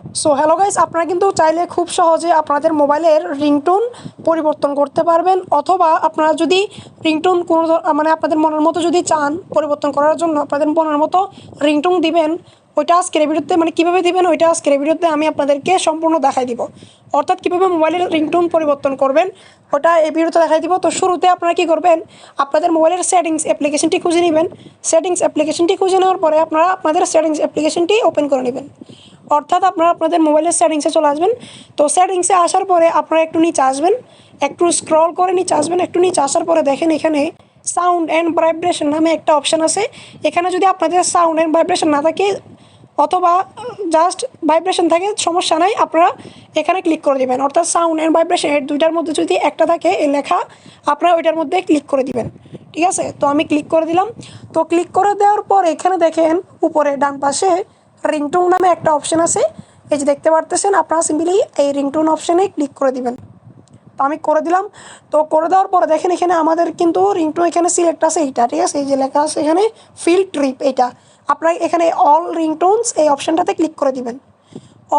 So hello guys, আপনারা কিন্তু চাইলে খুব সহজে আপনাদের মোবাইলের রিংটোন পরিবর্তন করতে পারবেন, অথবা আপনারা যদি রিংটোন কোনো মানে আপনাদের মনের মতো যদি চান পরিবর্তন করার জন্য আপনাদের মনের মতো রিংটোন দিবেন, ওইটা আজকের ভিডিওতে মানে কীভাবে দিবেন ওইটা আজকের ভিডিওতে আমি আপনাদেরকে সম্পূর্ণ দেখাই দিব। অর্থাৎ কীভাবে মোবাইলের রিংটোন পরিবর্তন করবেন ওটা এই ভিডিওতে দেখাই দিব। তো শুরুতে আপনারা কী করবেন, আপনাদের মোবাইলের সেটিংস অ্যাপ্লিকেশনটি খুঁজে নেবেন। সেটিংস অ্যাপ্লিকেশনটি খুঁজে নেওয়ার পরে আপনারা আপনাদের সেটিংস অ্যাপ্লিকেশনটি ওপেন করে নেবেন। অর্থাৎ আপনারা আপনাদের মোবাইলের সেটিংসে চলে আসবেন। তো সেটিংসে আসার পরে আপনারা একটু নিচে আসবেন, একটু স্ক্রল করে নিচে আসবেন। একটু নিচে আসার পরে দেখেন এখানে সাউন্ড অ্যান্ড ভাইব্রেশন নামে একটা অপশান আছে। এখানে যদি আপনাদের সাউন্ড অ্যান্ড ভাইব্রেশন না থাকে অথবা জাস্ট ভাইব্রেশন থাকে সমস্যা নাই, আপনারা এখানে ক্লিক করে দেবেন। অর্থাৎ সাউন্ড অ্যান্ড ভাইব্রেশন এর দুইটার মধ্যে যদি একটা থাকে এই লেখা, আপনারা ওইটার মধ্যে ক্লিক করে দিবেন। ঠিক আছে, তো আমি ক্লিক করে দিলাম। তো ক্লিক করে দেওয়ার পর এখানে দেখেন উপরে ডান পাশে রিংটোন নামে একটা অপশান আছে। এই যে দেখতে পারতেছেন, আপনারা সিম্পলি এই রিংটোন অপশানে ক্লিক করে দিবেন। তো আমি করে দিলাম। তো করে দেওয়ার পরে দেখেন এখানে আমাদের কিন্তু রিংটোন এখানে সিলেক্ট আছে এইটা। ঠিক আছে, এই যে লেখা আছে এখানে ফিল ট্রিপ, এইটা আপনারা এখানে অল রিংটোনস এই অপশানটাতে ক্লিক করে দিবেন।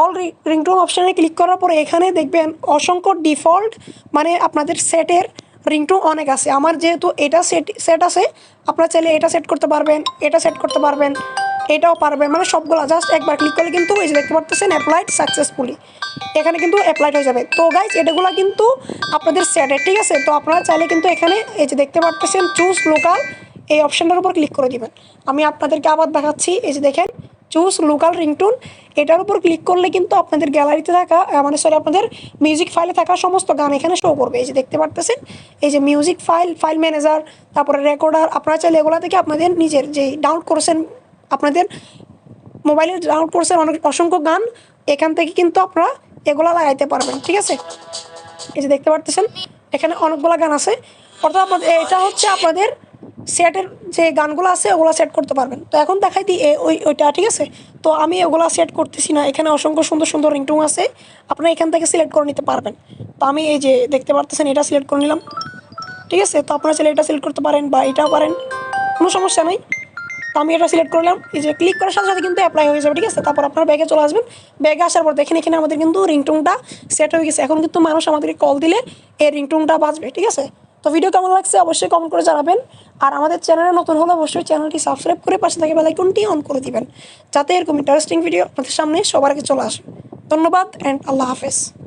অল রিংটোন অপশানে ক্লিক করার পরে এখানে দেখবেন অসংখ্য ডিফল্ট মানে আপনাদের সেটের রিংটোন অনেক আছে। আমার যেহেতু এটা সেট আছে, আপনারা চাইলে এটা সেট করতে পারবেন, এটা সেট করতে পারবেন, এটাও পারবেন, মানে সবগুলো জাস্ট একবার ক্লিক করলে কিন্তু এই যে দেখতে পারতেছেন অ্যাপ্লাইড সাকসেসফুলি, এখানে কিন্তু অ্যাপ্লাইড হয়ে যাবে। তো গাইজ এটাগুলো কিন্তু আপনাদের সেটের। ঠিক আছে, তো আপনারা চাইলে কিন্তু এখানে এই যে দেখতে পারতেছেন চুজ লোকাল এই অপশানটার উপর ক্লিক করে দিবেন। আমি আপনাদেরকে আবার দেখাচ্ছি, এই যে দেখেন চুজ লোকাল রিংটোন, এটার উপর ক্লিক করলে কিন্তু আপনাদের গ্যালারিতে থাকা মানে আপনাদের মিউজিক ফাইলে থাকা সমস্ত গান এখানে শো করবে। এই যে দেখতে পারতেছেন এই যে মিউজিক ফাইল ম্যানেজার, তারপরে রেকর্ডার, আপনারা চাইলে এগুলো থেকে আপনাদের নিজের যেই ডাউনলোড করেছেন আপনাদের মোবাইলে ডাউনলোড করেছেন অসংখ্য গান, এখান থেকে কিন্তু আপনারা এগুলো লাগাইতে পারবেন। ঠিক আছে, এই যে দেখতে পারতেছেন এখানে অনেকগুলো গান আছে। অর্থাৎ আপনাদের এটা হচ্ছে আপনাদের সেটের যে গানগুলো আছে ওগুলো সেট করতে পারবেন। তো এখন দেখাই দিই ওইটা। ঠিক আছে, তো আমি ওগুলো সেট করতেছি না, এখানে অসংখ্য সুন্দর সুন্দর রিংটোন আছে, আপনারা এখান থেকে সিলেক্ট করে নিতে পারবেন। তো আমি এই যে দেখতে পারতেছেন এটা সিলেক্ট করে নিলাম। ঠিক আছে, তো আপনারা চাইলে এটা সিলেক্ট করতে পারেন বা এটাও পারেন, কোনো সমস্যা নেই। তো আমি এটা সিলেক্ট করলাম, এই যে ক্লিক করার সাথে সাথে কিন্তু অ্যাপ্লাই হয়ে যাবে। ঠিক আছে, তারপর আপনার ব্যাগে চলে আসবেন। ব্যাগে আসার পর দেখেন এখানে আমাদের কিন্তু রিংটোনটা সেট হয়ে গেছে। এখন কিন্তু মানুষ আমাদেরকে কল দিলে এই রিংটোনটা বাজবে। ঠিক আছে, তো ভিডিও কেমন লাগছে অবশ্যই কমেন্ট করে জানাবেন। আর আমাদের চ্যানেলে নতুন হলে অবশ্যই চ্যানেলটি সাবস্ক্রাইব করে পাশে থাকে বেল আইকনটি অন করে দিবেন, যাতে এরকম ইন্টারেস্টিং ভিডিও আপনাদের সামনে সবার আগে চলে আসে। ধন্যবাদ অ্যান্ড আল্লাহ হাফেজ।